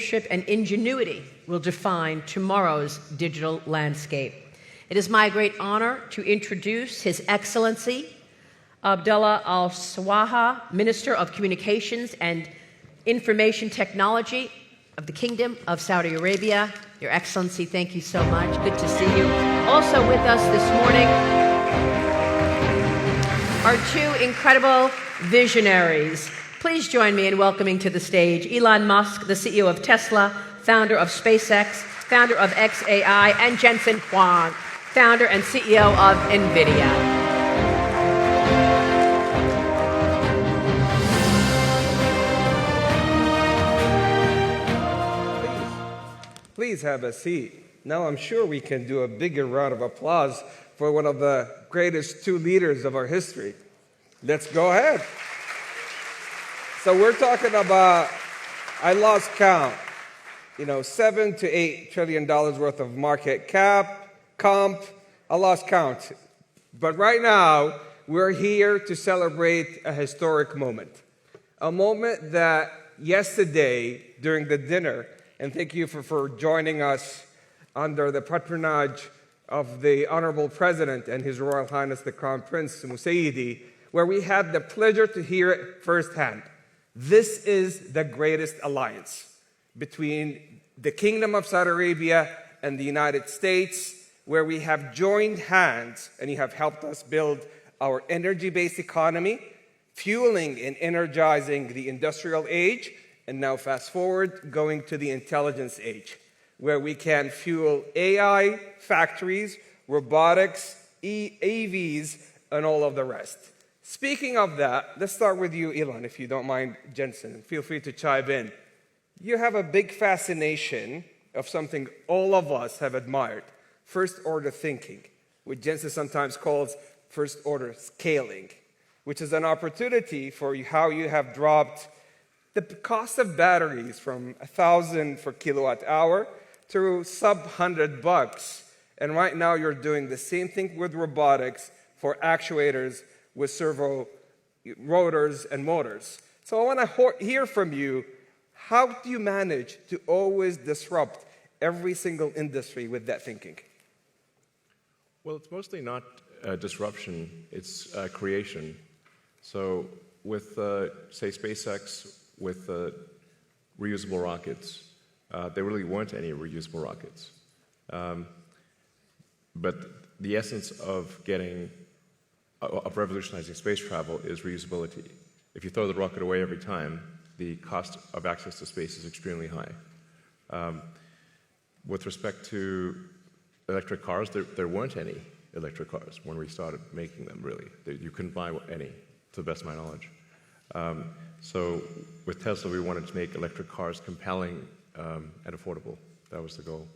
leadership and ingenuity will define tomorrow's digital landscape. It is my great honor to introduce His Excellency Abdullah Al-Swaha, Minister of Communications and Information Technology of the Kingdom of Saudi Arabia. Your Excellency, thank you so much. Good to see you. Also with us this morning are two incredible visionaries. Please join me in welcoming to the stage Elon Musk, the CEO of Tesla, founder of SpaceX, founder of XAI, and Jensen Huang, founder and CEO of NVIDIA. Please have a seat. Now I'm sure we can do a bigger round of applause for one of the greatest two leaders of our history. Let's go ahead. So we're talking about, I lost count, $7 to $8 trillion worth of market cap, comp, I lost count. But right now, we're here to celebrate a historic moment. A moment that yesterday during the dinner, and thank you for joining us under the patronage of the Honorable President and His Royal Highness the Crown Prince Musaidi, where we had the pleasure to hear it firsthand. This is the greatest alliance between the Kingdom of Saudi Arabia and the United States, where we have joined hands and you have helped us build our energy-based economy, fueling and energizing the industrial age, and now fast forward, going to the intelligence age, where we can fuel AI factories, robotics, AVs, and all of the rest. Speaking of that, let's start with you, Elon, if you don't mind, Jensen. Feel free to chime in. You have a big fascination of something all of us have admired, first-order thinking, which Jensen sometimes calls first-order scaling, which is an opportunity for how you have dropped the cost of batteries from $1,000 per kilowatt hour to sub-$100. And right now you're doing the same thing with robotics for actuators with servo rotors and motors. So I want to hear from you, how do you manage to always disrupt every single industry with that thinking? Well, it's mostly not disruption, it's creation. So with, say, SpaceX, with reusable rockets, there really weren't any reusable rockets. But the essence of revolutionizing space travel is reusability. If you throw the rocket away every time, the cost of access to space is extremely high. With respect to electric cars, there weren't any electric cars when we started making them, really. You couldn't buy any, to the best of my knowledge. So with Tesla, we wanted to make electric cars compelling and affordable. That was the goal.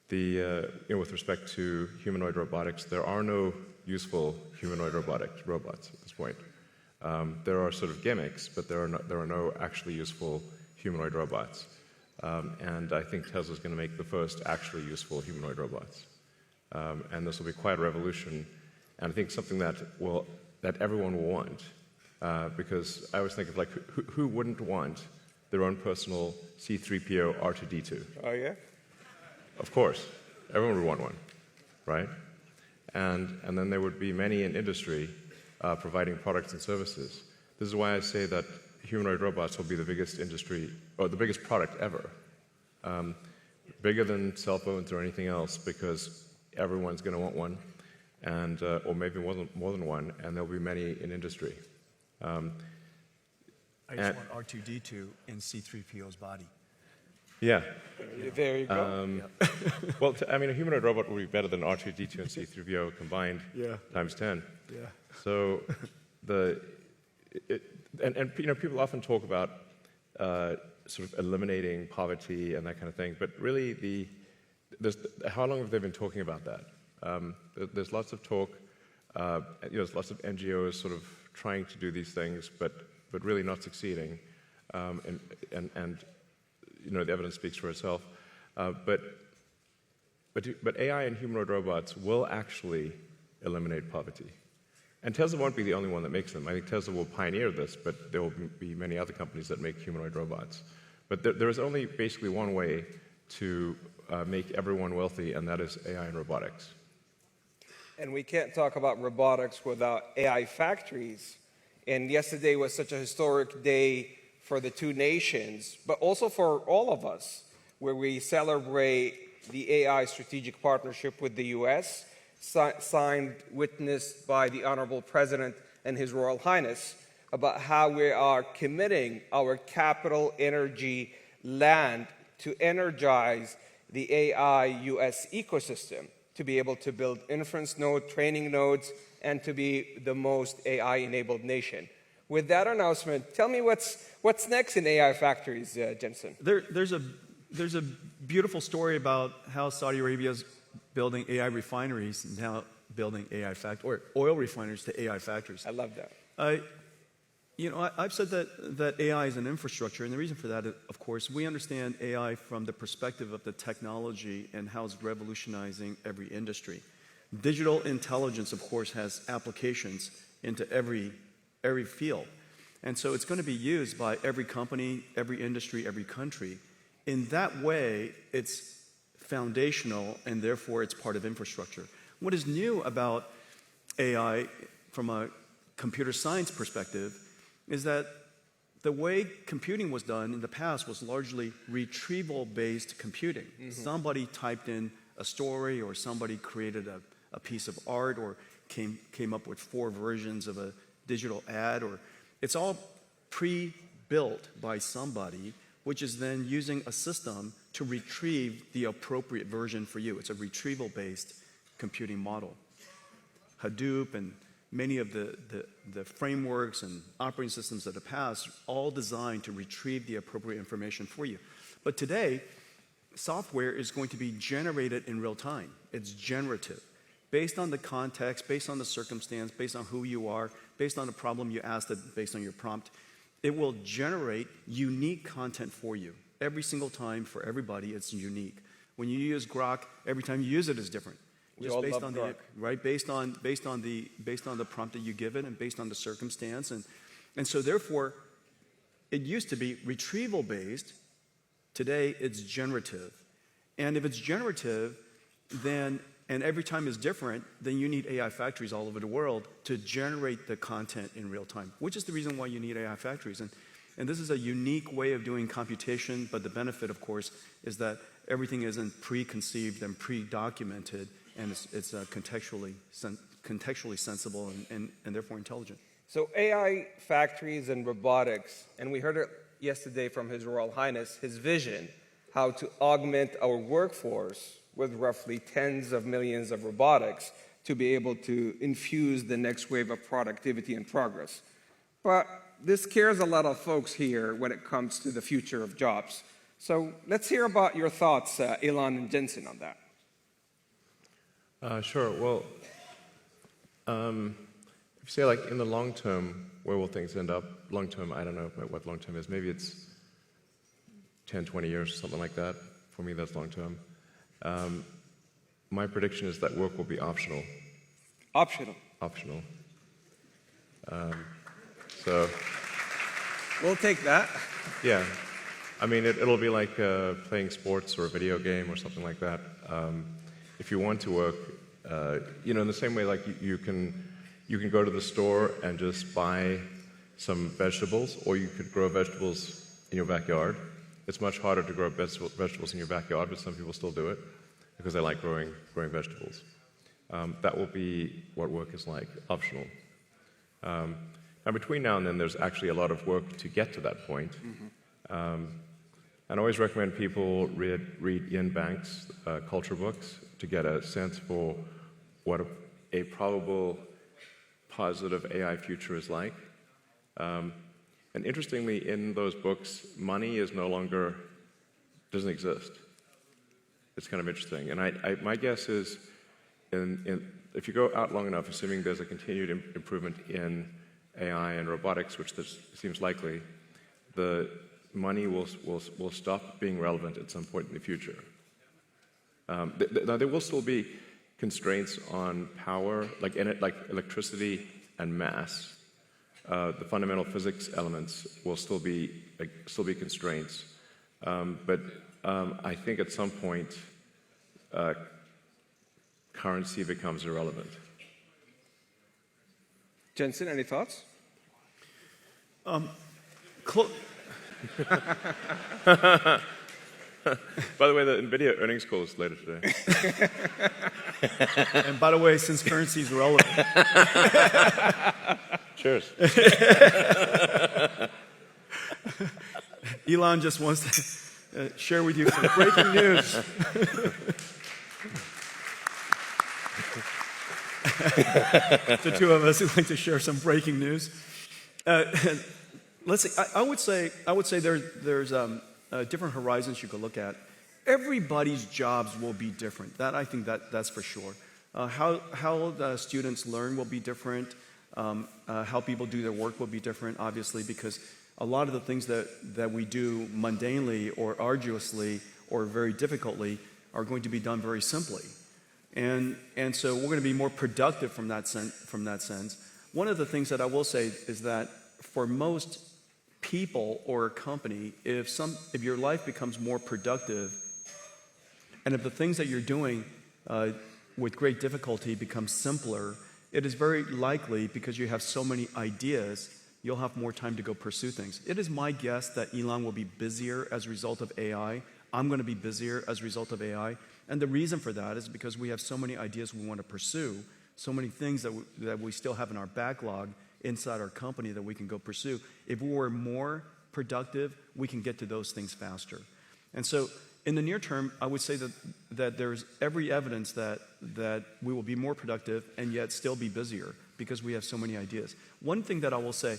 With respect to humanoid robotics, there are no useful humanoid robots at this point. There are sort of gimmicks, but there are no actually useful humanoid robots. And I think Tesla's going to make the first actually useful humanoid robots. And this will be quite a revolution, and I think something that everyone will want. Because I always think of who wouldn't want their own personal C-3PO R2-D2? Oh, yeah? Of course. Everyone would want one, right? And then there would be many in industry providing products and services. This is why I say that humanoid robots will be the biggest industry, or the biggest product ever. Bigger than cell phones or anything else, because everyone's going to want one, and or maybe more than one, and there'll be many in industry. I just want R2-D2 in C-3PO's body. Yeah. There you go. Well, a humanoid robot would be better than R2-D2 and C-3PO combined times 10. Yeah. So people often talk about sort of eliminating poverty and that kind of thing, but really how long have they been talking about that? There's lots of talk. There's lots of NGOs sort of trying to do these things, but really not succeeding. And the evidence speaks for itself. But AI and humanoid robots will actually eliminate poverty. And Tesla won't be the only one that makes them. I think Tesla will pioneer this, but there will be many other companies that make humanoid robots. But there is only basically one way to make everyone wealthy, and that is AI and robotics. And we can't talk about robotics without AI factories. And yesterday was such a historic day for the two nations, but also for all of us, where we celebrate the AI strategic partnership with the US, signed, witnessed by the Honorable President and His Royal Highness, about how we are committing our capital, energy, land to energize the AI US ecosystem, to be able to build inference node, training nodes, and to be the most AI-enabled nation. With that announcement, tell me what's next in AI factories, Jensen. There's a beautiful story about how Saudi Arabia is building AI refineries and now building or oil refineries to AI factories. I love that. I've said that AI is an infrastructure, and the reason for that, of course, we understand AI from the perspective of the technology and how it's revolutionizing every industry. Digital intelligence, of course, has applications into every field. And so it's going to be used by every company, every industry, every country. In that way, it's foundational, and therefore it's part of infrastructure. What is new about AI from a computer science perspective is that the way computing was done in the past was largely retrieval-based computing. Mm-hmm. Somebody typed in a story, or somebody created a piece of art, or came up with 4 versions of a digital ad, or it's all pre-built by somebody, which is then using a system to retrieve the appropriate version for you. It's a retrieval-based computing model. Hadoop and many of the frameworks and operating systems of the past, all designed to retrieve the appropriate information for you. But today, software is going to be generated in real time. It's generative. Based on the context, based on the circumstance, based on who you are, based on the problem you asked, based on your prompt, it will generate unique content for you. Every single time, for everybody, it's unique. When you use Grok, every time you use it is different. Just based on the right, based on the prompt that you give it, and based on the circumstance, and so therefore, it used to be retrieval based. Today, it's generative, and if it's generative, then and every time is different, then you need AI factories all over the world to generate the content in real time, which is the reason why you need AI factories. And this is a unique way of doing computation, but the benefit, of course, is that everything isn't preconceived and pre-documented, and it's contextually sensible and therefore intelligent. So AI factories and robotics, and we heard it yesterday from His Royal Highness, his vision, how to augment our workforce with roughly tens of millions of robotics to be able to infuse the next wave of productivity and progress. But this scares a lot of folks here when it comes to the future of jobs. So let's hear about your thoughts, Elon and Jensen, on that. Sure. Well, if you say, like, in the long term, where will things end up? Long term, I don't know what long term is. Maybe it's 10, 20 years, something like that. For me, that's long term. My prediction is that work will be optional. Optional? Optional. So... We'll take that. Yeah. I mean, it'll be like playing sports or a video game or something like that. If you want to work, in the same way, like you can go to the store and just buy some vegetables, or you could grow vegetables in your backyard. It's much harder to grow vegetables in your backyard, but some people still do it because they like growing vegetables. That will be what work is like, optional. Now, between now and then, there's actually a lot of work to get to that point. Mm-hmm. I always recommend people read Ian Banks' culture books to get a sense for what a probable positive AI future is like. And interestingly, in those books, money doesn't exist. It's kind of interesting. And my guess is, if you go out long enough, assuming there's a continued improvement in AI and robotics, which this seems likely, the money will stop being relevant at some point in the future. Now, there will still be constraints on power, like electricity and mass. The fundamental physics elements will still be constraints. But I think at some point, currency becomes irrelevant. Jensen, any thoughts? By the way, the NVIDIA earnings call is later today. And by the way, since currency is relevant, Cheers. Elon just wants to share with you some breaking news. The two of us would like to share some breaking news. Let's see. I would say there's different horizons you could look at. Everybody's jobs will be different. I think that's for sure. How the students learn will be different. How people do their work will be different, obviously, because a lot of the things that we do mundanely or arduously or very difficultly are going to be done very simply. And so we're going to be more productive from that sense. One of the things that I will say is that for most people or a company, if your life becomes more productive, and if the things that you're doing with great difficulty become simpler, it is very likely, because you have so many ideas, you'll have more time to go pursue things. It is my guess that Elon will be busier as a result of AI. I'm going to be busier as a result of AI. And the reason for that is because we have so many ideas we want to pursue, so many things that we still have in our backlog inside our company that we can go pursue. If we were more productive, we can get to those things faster. And so in the near term, I would say that there's every evidence that we will be more productive and yet still be busier because we have so many ideas. One thing that I will say,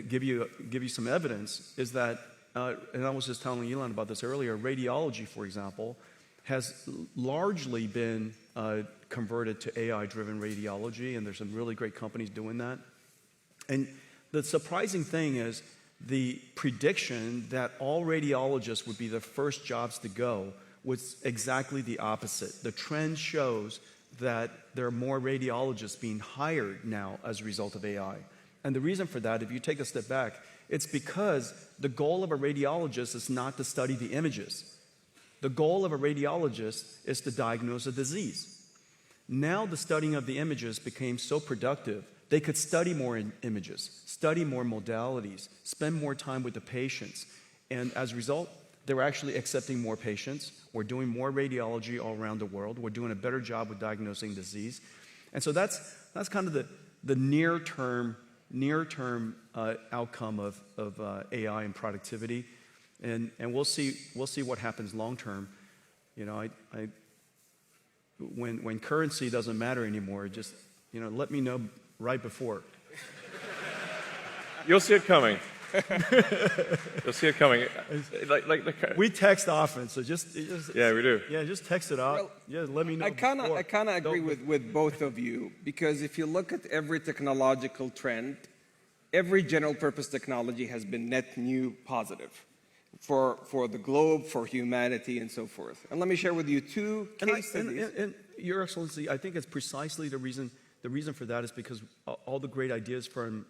give you some evidence, is that, and I was just telling Elon about this earlier, radiology, for example, has largely been converted to AI-driven radiology, and there's some really great companies doing that. And the surprising thing is the prediction that all radiologists would be the first jobs to go was exactly the opposite. The trend shows that there are more radiologists being hired now as a result of AI. And the reason for that, if you take a step back, it's because the goal of a radiologist is not to study the images. The goal of a radiologist is to diagnose a disease. Now the studying of the images became so productive, they could study more images, study more modalities, spend more time with the patients. And as a result, they're actually accepting more patients. We're doing more radiology all around the world. We're doing a better job with diagnosing disease. And so that's kind of the near-term outcome of AI and productivity. And we'll see what happens long-term. You know, when currency doesn't matter anymore, just, let me know right before. You'll see it coming. You'll see it coming. We text often, so just yeah, we do. Yeah, just text it out. Well, let me know. I kind of agree with both of you, because if you look at every technological trend, every general purpose technology has been net new positive for the globe, for humanity, and so forth. And let me share with you two case studies. And Your Excellency, I think it's precisely the reason for that is because all the great ideas from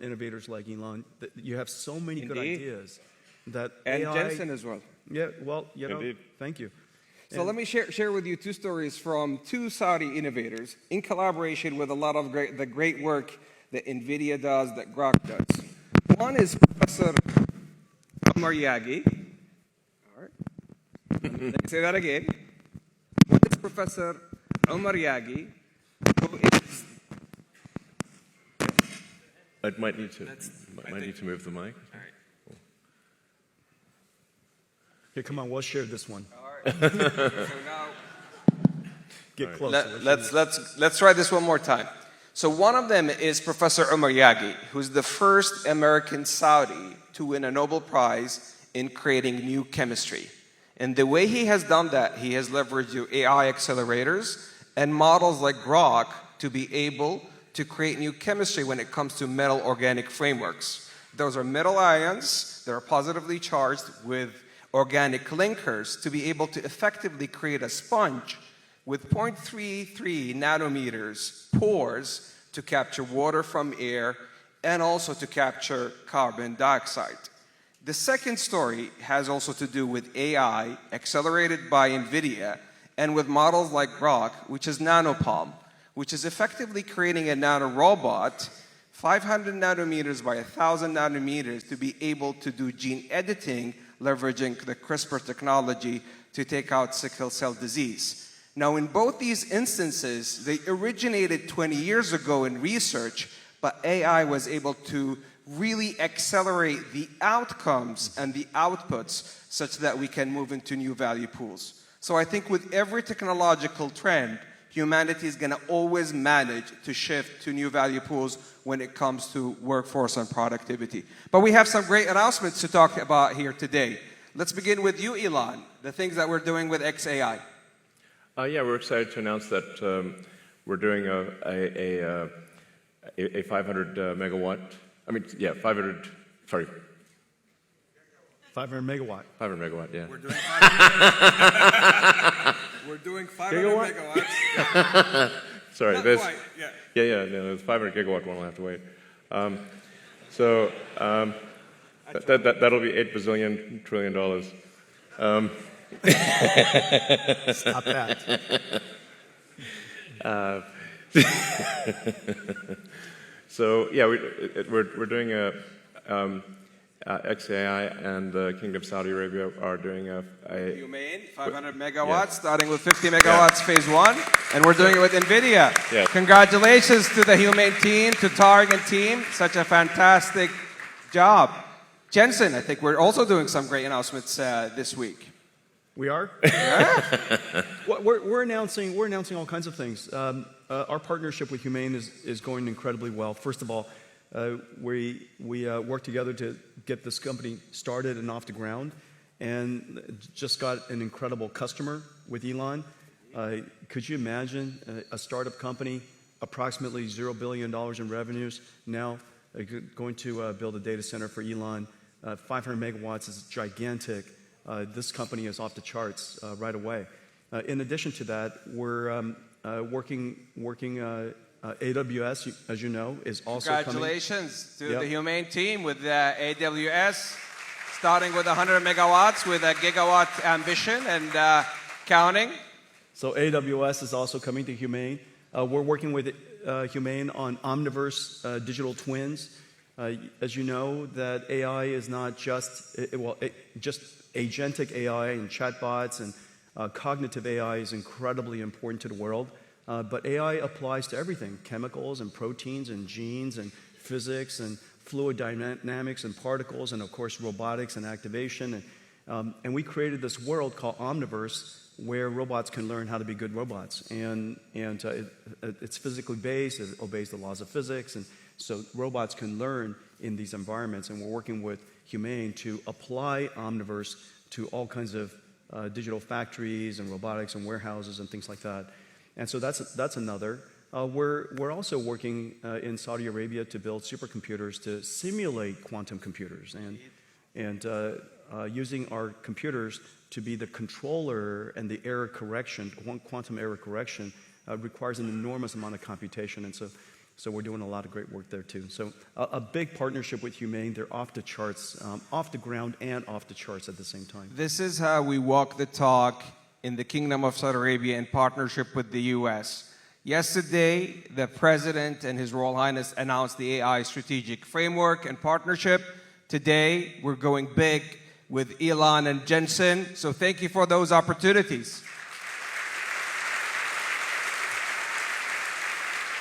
innovators like Elon, that you have so many good ideas that and AI, Jensen as well. Yeah, well, Indeed. Thank you. So let me share with you two stories from two Saudi innovators in collaboration with a lot of the great work that NVIDIA does, that Grok does. One is Professor Omar Yagi. All right. Let me say that again. One is Professor Omar Yagi, who is... I might need to move the mic. All right. Cool. Here, come on, we'll share this one. All right. So now... Get closer. Let's try this one more time. So one of them is Professor Omar Yagi, who's the first American Saudi to win a Nobel Prize in creating new chemistry. And the way he has done that, he has leveraged AI accelerators and models like Grok to be able to create new chemistry when it comes to metal organic frameworks. Those are metal ions that are positively charged with organic linkers to be able to effectively create a sponge with 0.33 nanometers pores to capture water from air and also to capture carbon dioxide. The second story has also to do with AI, accelerated by NVIDIA, and with models like Grok, which is nanopalm, which is effectively creating a nanorobot 500 nanometers by 1,000 nanometers to be able to do gene editing, leveraging the CRISPR technology to take out sickle cell disease. Now, in both these instances, they originated 20 years ago in research, but AI was able to really accelerate the outcomes and the outputs such that we can move into new value pools. So I think with every technological trend, humanity is going to always manage to shift to new value pools when it comes to workforce and productivity. But we have some great announcements to talk about here today. Let's begin with you, Elon, the things that we're doing with XAI. Yeah, we're excited to announce that we're doing a 500 megawatt. I mean, yeah, 500. Sorry. 500 megawatt. 500 megawatt. Yeah. We're doing 500. Wewe're doing 500 megawatts. Sorry. Not There's, quite, yeah. Yeah. No, the 500 gigawatt one will have to wait. That'll be $8 bazillion trillion. Stop that. So yeah, we're doing a XAI, and the Kingdom of Saudi Arabia are doing a Humane, 500 megawatts, starting with 50 megawatts phase one, and we're doing it with NVIDIA. Yeah. Congratulations to the Humane team, to Targ and team, such a fantastic job. Jensen, I think we're also doing some great announcements this week. We are? Yeah. We're announcing all kinds of things. Our partnership with Humane is going incredibly well. First of all, we worked together to get this company started and off the ground, and just got an incredible customer with Elon. Could you imagine a startup company, approximately $0 billion in revenues, now going to build a data center for Elon? 500 megawatts is gigantic. This company is off the charts right away. In addition to that, we're working AWS, as you know, is also Congratulations to the Humane team with AWS, starting with 100 megawatts with a gigawatt ambition and counting. So AWS is also coming to Humane. We're working with Humane on Omniverse digital twins. As you know, that AI is not just just agentic AI and chatbots and cognitive AI is incredibly important to the world. But AI applies to everything: chemicals and proteins and genes and physics and fluid dynamics and particles, and of course robotics and activation. And we created this world called Omniverse, where robots can learn how to be good robots. And it's physically based, it obeys the laws of physics, and so robots can learn in these environments. And we're working with Humane to apply Omniverse to all kinds of digital factories and robotics and warehouses and things like that. And so that's another. We're also working in Saudi Arabia to build supercomputers to simulate quantum computers, and using our computers to be the controller and the error correction. Quantum error correction requires an enormous amount of computation, and so we're doing a lot of great work there too. So a big partnership with Humane. They're off the charts, off the ground and off the charts at the same time. This is how we walk the talk in the Kingdom of Saudi Arabia in partnership with the US. Yesterday, the President and His Royal Highness announced the AI strategic framework and partnership. Today, we're going big with Elon and Jensen. So thank you for those opportunities.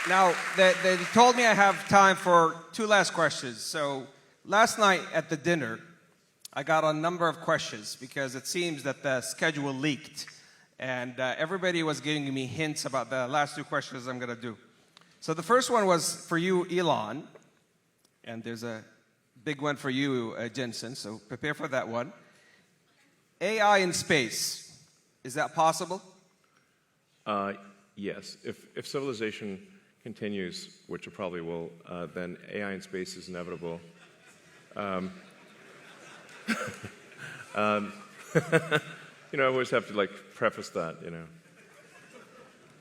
Now, they told me I have time for two last questions. So last night at the dinner, I got a number of questions because it seems that the schedule leaked. And everybody was giving me hints about the last two questions I'm going to do. So the first one was for you, Elon. And there's a big one for you, Jensen. So prepare for that one. AI in space. Is that possible? Yes. If civilization continues, which it probably will, then AI in space is inevitable. You know, I always have to preface that. You know,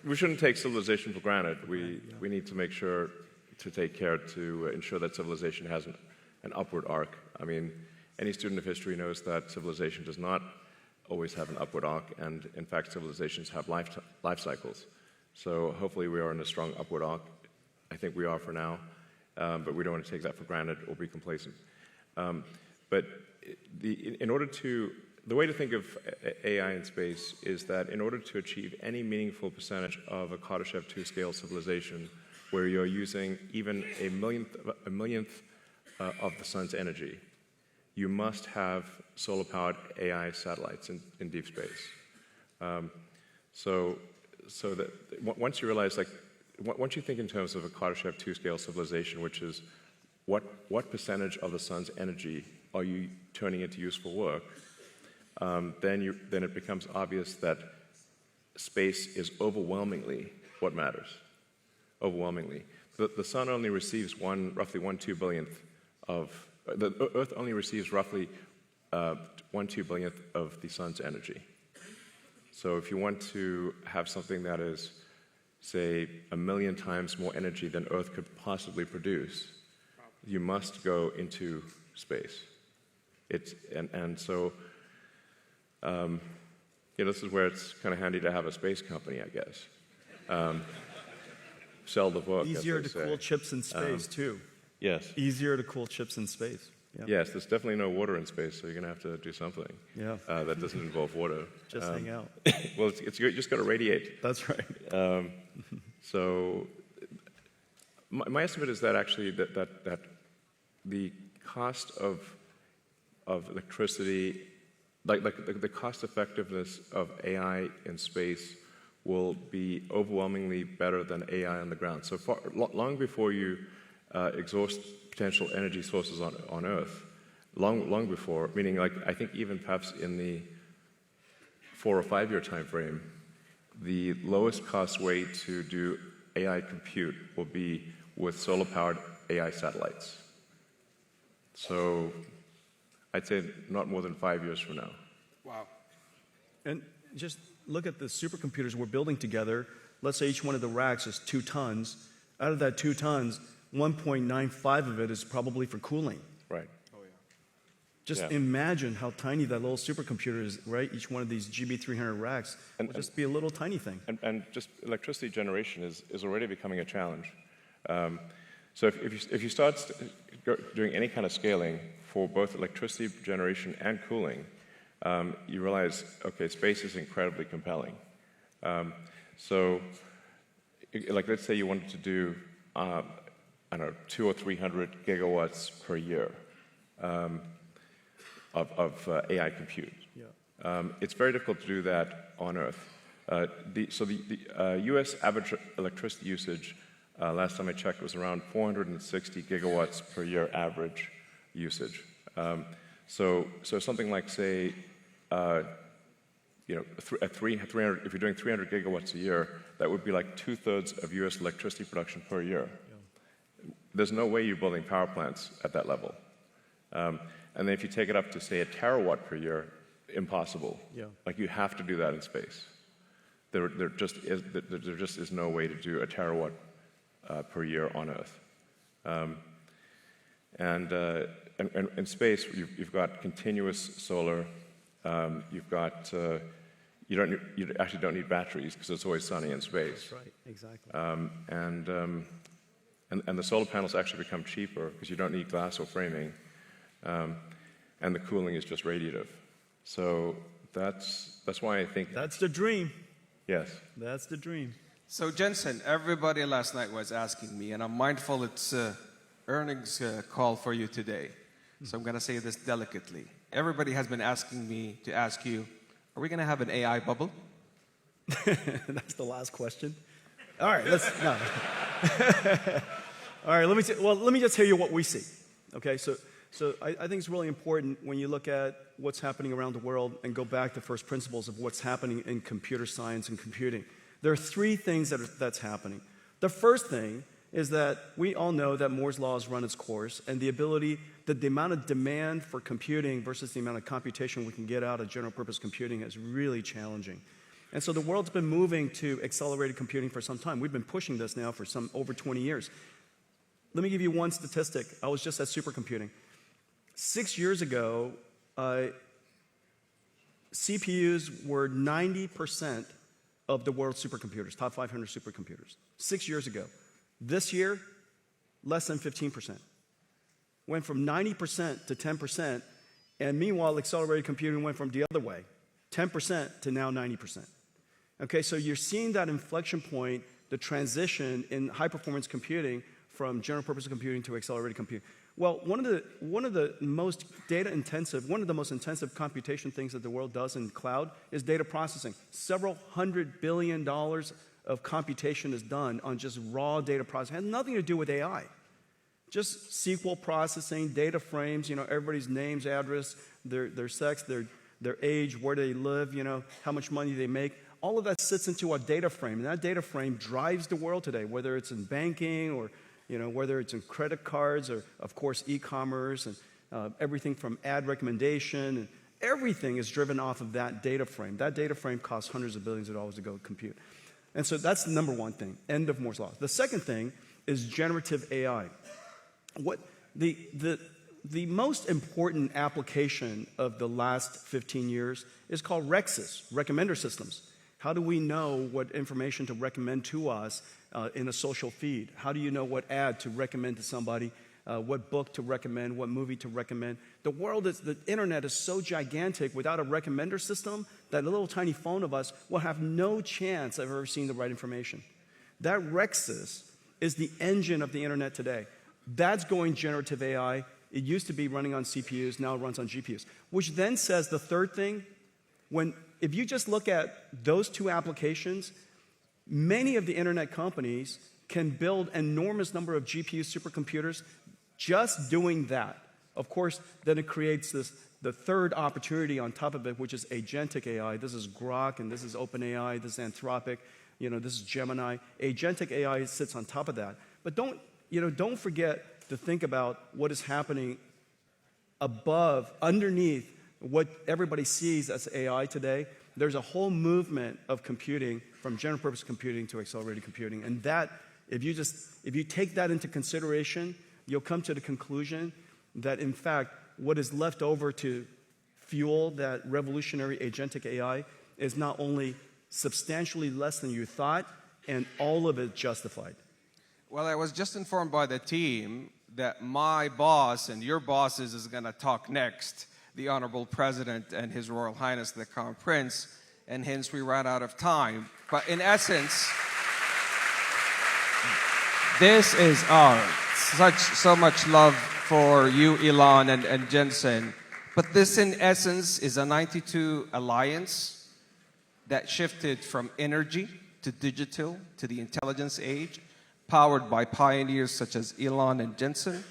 we shouldn't take civilization for granted. We need to make sure to take care to ensure that civilization has an upward arc. I mean, Any student of history knows that civilization does not always have an upward arc, and in fact, civilizations have life cycles. So hopefully we are in a strong upward arc. I think we are for now, but we don't want to take that for granted or be complacent. But the way to think of AI in space is that in order to achieve any meaningful percentage of a Kardashev 2 scale civilization, where you're using even a millionth of the sun's energy, you must have solar-powered AI satellites in deep space. So that once you realize, once you think in terms of a Kardashev 2 scale civilization, which is what percentage of the sun's energy are you turning into useful work, then it becomes obvious that space is overwhelmingly what matters. Overwhelmingly. The sun only receives roughly 1/2 billionth of, the Earth only receives roughly 1/2 billionth of the sun's energy. So if you want to have something that is, say, 1 million times more energy than Earth could possibly produce, you must go into space. So this is where it's kind of handy to have a space company, I guess. Sell the book. Easier to cool chips in space, too. Yes. Easier to cool chips in space. Yeah. Yes, there's definitely no water in space, so you're going to have to do something that doesn't involve water. Just hang out. Well, you just got to radiate. That's right. So my estimate is that actually that the cost of electricity, the cost effectiveness of AI in space will be overwhelmingly better than AI on the ground. So long before you exhaust potential energy sources on Earth, long before, meaning I think even perhaps in the 4 or 5 year time frame, the lowest cost way to do AI compute will be with solar-powered AI satellites. So I'd say not more than 5 years from now. Wow. And just look at the supercomputers we're building together. Let's say each one of the racks is 2 tons. Out of that 2 tons, 1.95 of it is probably for cooling. Right. Oh, yeah. Just imagine how tiny that little supercomputer is, right? Each one of these GB300 racks will just be a little tiny thing. And just electricity generation is already becoming a challenge. So if you start doing any kind of scaling for both electricity generation and cooling, you realize, okay, space is incredibly compelling. So, let's say you wanted to do, 200 or 300 gigawatts per year of AI compute. Yeah. It's very difficult to do that on Earth. The U.S. average electricity usage, last time I checked, was around 460 gigawatts per year average usage. So something like, say, at 300, if you're doing 300 gigawatts a year, that would be like 2/3 of U.S. electricity production per year. Yeah. There's no way you're building power plants at that level. And then if you take it up to, say, 1 terawatt per year, impossible. Yeah. You have to do that in space. There just is no way to do 1 terawatt per year on Earth. And in space, you've got continuous solar. You've got you actually don't need batteries because it's always sunny in space. That's right, exactly. And the solar panels actually become cheaper because you don't need glass or framing, and the cooling is just radiative. So that's why I think that's the dream. Yes, that's the dream. So Jensen, everybody last night was asking me, and I'm mindful it's earnings call for you today. So I'm going to say this delicately. Everybody has been asking me to ask you, are we going to have an AI bubble? That's the last question. All right, no. All right, let me just tell you what we see. Okay, so I think it's really important when you look at what's happening around the world and go back to first principles of what's happening in computer science and computing. There are 3 things that's happening. The first thing is that we all know that Moore's law has run its course, and the amount of demand for computing versus the amount of computation we can get out of general purpose computing is really challenging. And so the world's been moving to accelerated computing for some time. We've been pushing this now for over 20 years. Let me give you one statistic. I was just at supercomputing. 6 years ago, CPUs were 90% of the world's supercomputers, top 500 supercomputers. 6 years ago. This year, less than 15%. Went from 90% to 10%, and meanwhile, accelerated computing went from the other way, 10% to now 90%. Okay, so you're seeing that inflection point, the transition in high-performance computing from general-purpose computing to accelerated computing. Well, one of the most data-intensive, one of the most intensive computation things that the world does in cloud is data processing. Several $100 billion of computation is done on just raw data processing. It has nothing to do with AI. Just SQL processing, data frames, everybody's names, address, their sex, their age, where they live, how much money they make. All of that sits into a data frame, and that data frame drives the world today, whether it's in banking or whether it's in credit cards or, of course, e-commerce and everything from ad recommendation. And everything is driven off of that data frame. That data frame costs hundreds of billions of dollars to go compute. And so that's the number one thing, end of Moore's law. The second thing is generative AI. What the most important application of the last 15 years is called REXs, recommender systems. How do we know what information to recommend to us in a social feed? How do you know what ad to recommend to somebody, what book to recommend, what movie to recommend? The internet is so gigantic, without a recommender system, that little tiny phone of us will have no chance of ever seeing the right information. That REXs is the engine of the internet today. That's going generative AI. It used to be running on CPUs, now it runs on GPUs. Which then says the third thing, if you just look at those two applications, many of the internet companies can build an enormous number of GPU supercomputers just doing that. Of course, then it creates the third opportunity on top of it, which is agentic AI. This is Grok, and this is OpenAI, this is Anthropic, this is Gemini. Agentic AI sits on top of that. But don't forget to think about what is happening underneath what everybody sees as AI today. There's a whole movement of computing from general purpose computing to accelerated computing. And that, if you take that into consideration, you'll come to the conclusion that, in fact, what is left over to fuel that revolutionary agentic AI is not only substantially less than you thought, and all of it justified. Well, I was just informed by the team that my boss and your bosses is going to talk next, the Honorable President and His Royal Highness the Crown Prince, and hence we ran out of time. But in essence, this is so much love for you, Elon and Jensen. But this, in essence, is a 92 alliance that shifted from energy to digital to the intelligence age, powered by pioneers such as Elon and Jensen,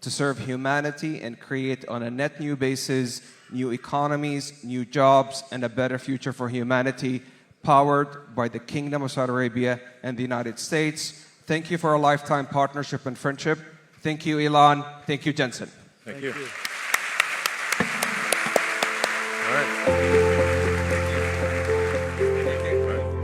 to serve humanity and create on a net new basis new economies, new jobs, and a better future for humanity, powered by the Kingdom of Saudi Arabia and the United States. Thank you for a lifetime partnership and friendship. Thank you, Elon. Thank you, Jensen. Thank you. You. All right.